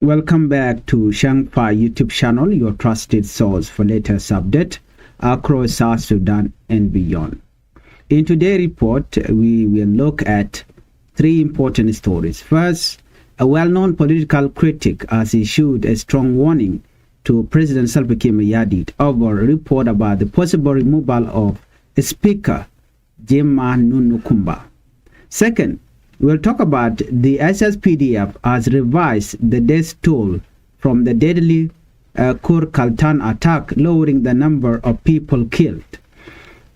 Welcome back to Changfied YouTube channel, your trusted source for latest update across South Sudan and beyond. In today's report, we will look at three important stories. First, a well-known political critic has issued a strong warning to President Salva Kiir over a report about the possible removal of Speaker Nunu Kumba. Second, we'll talk about the SSPDF has revised the death toll from the deadly Kur-Kaltan attack, lowering the number of people killed.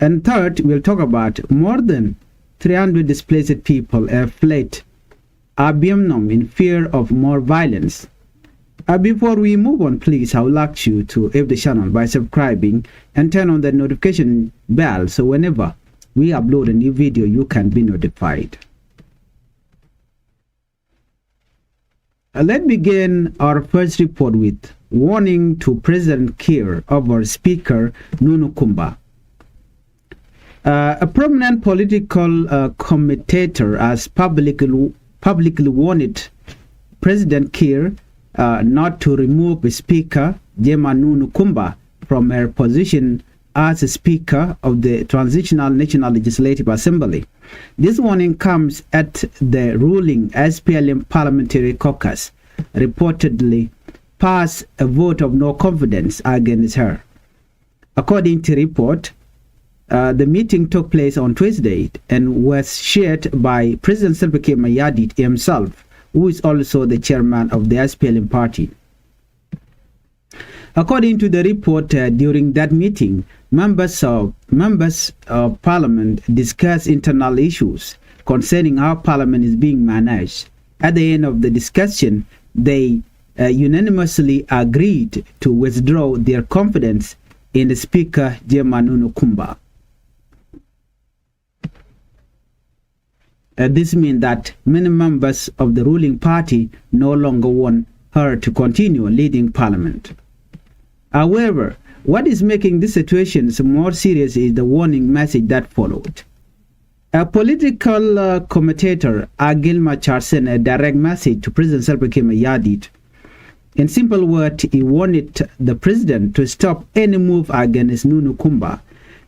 And third, we'll talk about more than 300 displaced people have fled Abiemnom in fear of more violence. Before we move on, please, I would like you to help the channel by subscribing and turn on the notification bell so whenever we upload a new video, you can be notified. Let's begin our first report with warning to President Kiir over Speaker Nunu Kumba. A prominent political commentator has publicly warned President Kiir not to remove Speaker Nunu Kumba from her position as Speaker of the Transitional National Legislative Assembly. This warning comes at the ruling SPLM Parliamentary Caucus reportedly passed a vote of no confidence against her. According to report, the meeting took place on Tuesday and was chaired by President Salva Kiir himself, who is also the chairman of the SPLM party. According to the report, during that meeting, members of parliament discussed internal issues concerning how parliament is being managed. At the end of the discussion, they unanimously agreed to withdraw their confidence in the Speaker Nunu Kumba. This means that many members of the ruling party no longer want her to continue leading parliament. However, what is making this situation more serious is the warning message that followed. A political commentator, Agil Machar, sent a direct message to President Salva Kiir. In simple words, he wanted the president to stop any move against Nunu Kumba.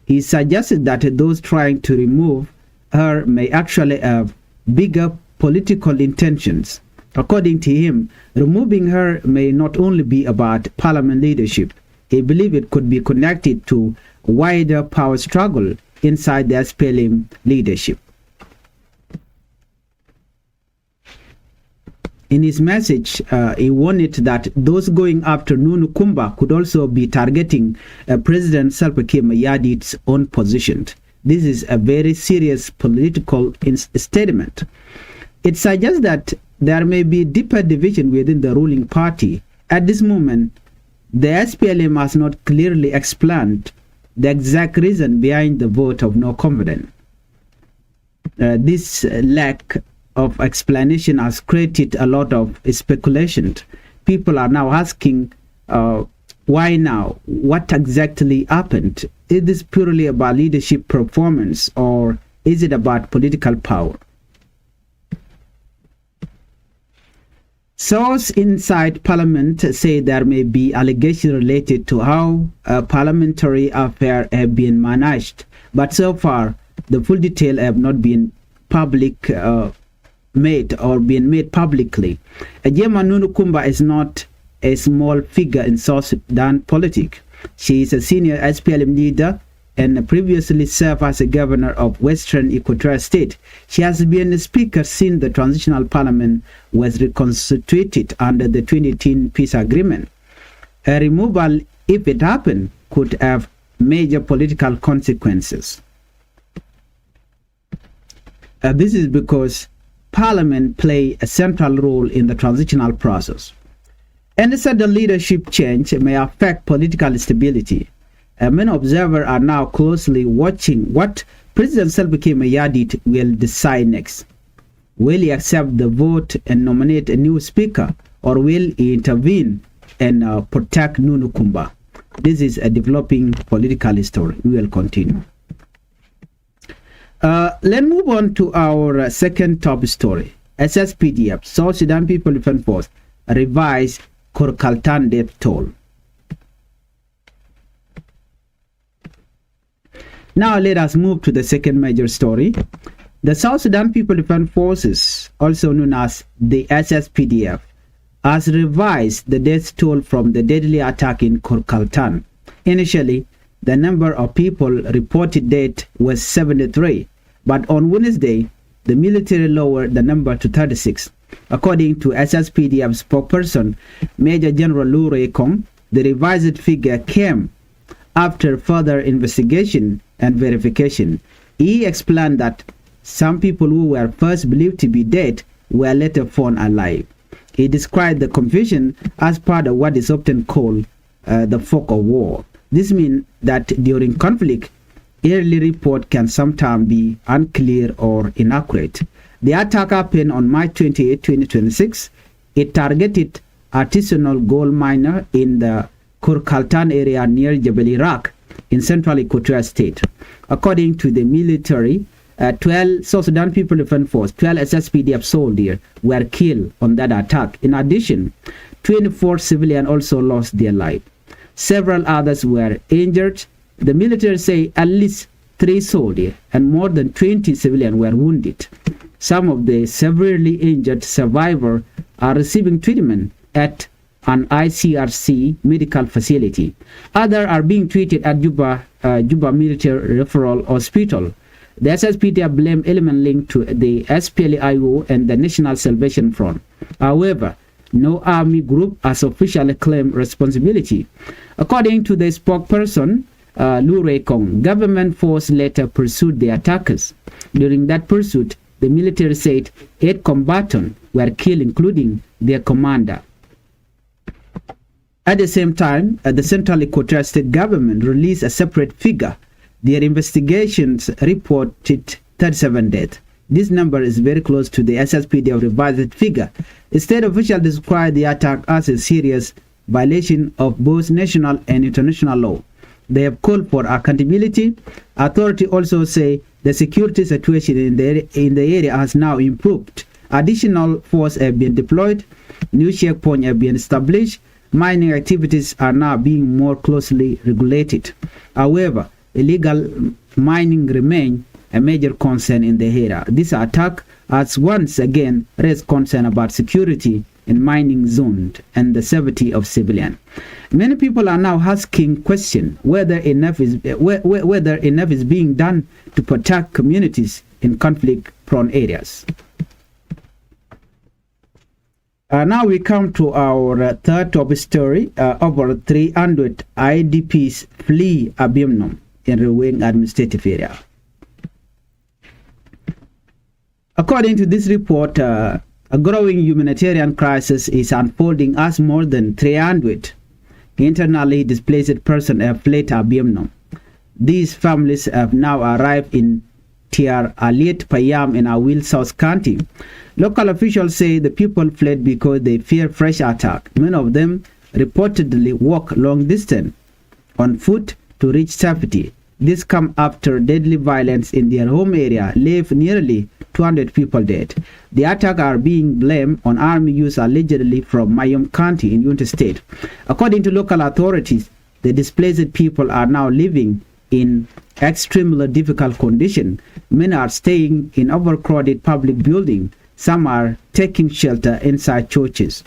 He suggested that those trying to remove her may actually have bigger political intentions. According to him, removing her may not only be about parliament leadership. He believed it could be connected to a wider power struggle inside the SPLM leadership. In his message, he warned that those going after Nunu Kumba could also be targeting President Salva Kiir's own position. This is a very serious political statement. It suggests that there may be deeper division within the ruling party. At this moment, the SPLM has not clearly explained the exact reason behind the vote of no confidence. This lack of explanation has created a lot of speculation. People are now asking, why now? What exactly happened? Is this purely about leadership performance, or is it about political power? Sources inside Parliament say there may be allegations related to how parliamentary affairs have been managed, but so far the full detail have not been made publicly. Nunu Kumba is not a small figure in South Sudan politics. She is a senior SPLM leader and previously served as a governor of Western Equatorial State. She has been a speaker since the transitional parliament was reconstituted under the 2018 peace agreement. Her removal, if it happened, could have major political consequences. This is because parliament play a central role in the transitional process. Any sudden leadership change may affect political stability. Many observers are now closely watching what President Salva Kiir will decide next. Will he accept the vote and nominate a new speaker, or will he intervene and protect Nunu Kumba? This is a developing political story. We will continue. Let's move on to our second top story. SSPDF, South Sudan People Defense Force, revised Kurkaltan death toll. Now let us move to the second major story. The South Sudan People Defense Forces, also known as the SSPDF, has revised the death toll from the deadly attack in Kurkaltan. Initially, the number of people reported dead was 73, but on Wednesday, the military lowered the number to 36. According to SSPDF spokesperson Major General Lu Rekong, the revised figure came after further investigation and verification. He explained that some people who were first believed to be dead were later found alive. He described the confusion as part of what is often called the fog of war. This means that during conflict, early report can sometimes be unclear or inaccurate. The attack happened on March 28, 2026. It targeted artisanal gold miner in the Kurkaltan area near Jebel Iraq in central Equatorial State. According to the military, 12 South Sudan People Defense Force, 12 SSPDF soldiers were killed on that attack. In addition, 24 civilians also lost their life. Several others were injured. The military say at least 3 soldiers and more than 20 civilians were wounded. Some of the severely injured survivors are receiving treatment at an ICRC medical facility. Others are being treated at Juba Military Referral Hospital. The SSPDF blame element linked to the SPLA-IO and the National Salvation Front. However, no army group has officially claimed responsibility. According to the spokesperson, Lu Rekong, government force later pursued the attackers. During that pursuit, the military said 8 combatants were killed, including their commander. At the same time, the Central Equatorial State government released a separate figure. Their investigations reported 37 deaths. This number is very close to the SSPDF revised figure. The state official described the attack as a serious violation of both national and international law. They have called for accountability. Authorities also say the security situation in the area has now improved. Additional force have been deployed. New checkpoints have been established. Mining activities are now being more closely regulated. However, illegal mining remains a major concern in the area. This attack has once again raised concern about security in mining zones and the safety of civilians. Many people are now asking questions whether enough is being done to protect communities in conflict-prone areas. Now we come to our third top story. Over 300 IDPs flee Abiemnom in Ruweng administrative area. According to this report, a growing humanitarian crisis is unfolding as more than 300 internally displaced persons have fled Abiemnom. These families have now arrived in Tiar Aliet Payam in Awil South County. Local officials say the people fled because they fear fresh attack. Many of them reportedly walk long distance on foot to reach safety. This comes after deadly violence in their home area left nearly 200 people dead. The attacks are being blamed on army use allegedly from Mayom County in Unity State. According to local authorities, the displaced people are now living in extremely difficult conditions. Many are staying in overcrowded public buildings. Some are taking shelter inside churches.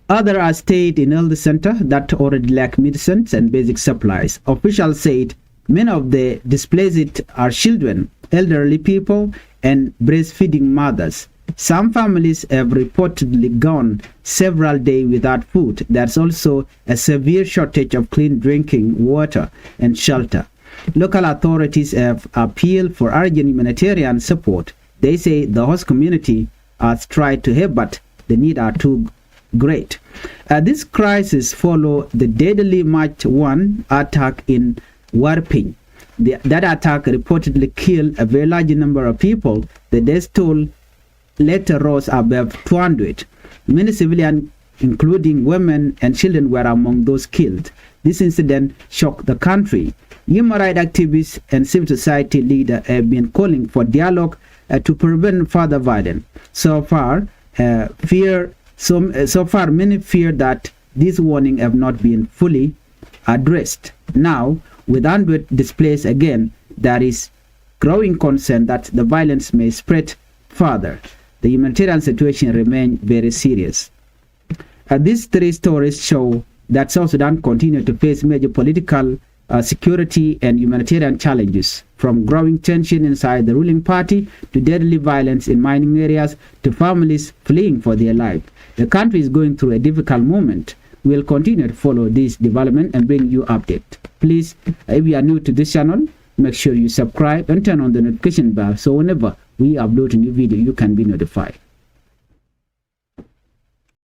Others are stayed in health centers that already lack medicines and basic supplies. Officials said many of the displaced are children, elderly people, and breastfeeding mothers. Some families have reportedly gone several days without food. There's also a severe shortage of clean drinking water and shelter. Local authorities have appealed for urgent humanitarian support. They say the host community has tried to help, but the needs are too great. This crisis follows the deadly March 1 attack in Warping. That attack reportedly killed a very large number of people. The death toll later rose above 200. Many civilians, including women and children, were among those killed. This incident shocked the country. Human rights activists and civil society leaders have been calling for dialogue to prevent further violence. So far, So far, many fear that these warnings have not been fully addressed. Now, with hundreds displaced again, there is growing concern that the violence may spread further. The humanitarian situation remains very serious. These three stories show that South Sudan continues to face major political, security, and humanitarian challenges, from growing tension inside the ruling party to deadly violence in mining areas to families fleeing for their life. The country is going through a difficult moment. We will continue to follow this development and bring you update. Please, if you are new to this channel, make sure you subscribe and turn on the notification bell so whenever we upload a new video, you can be notified.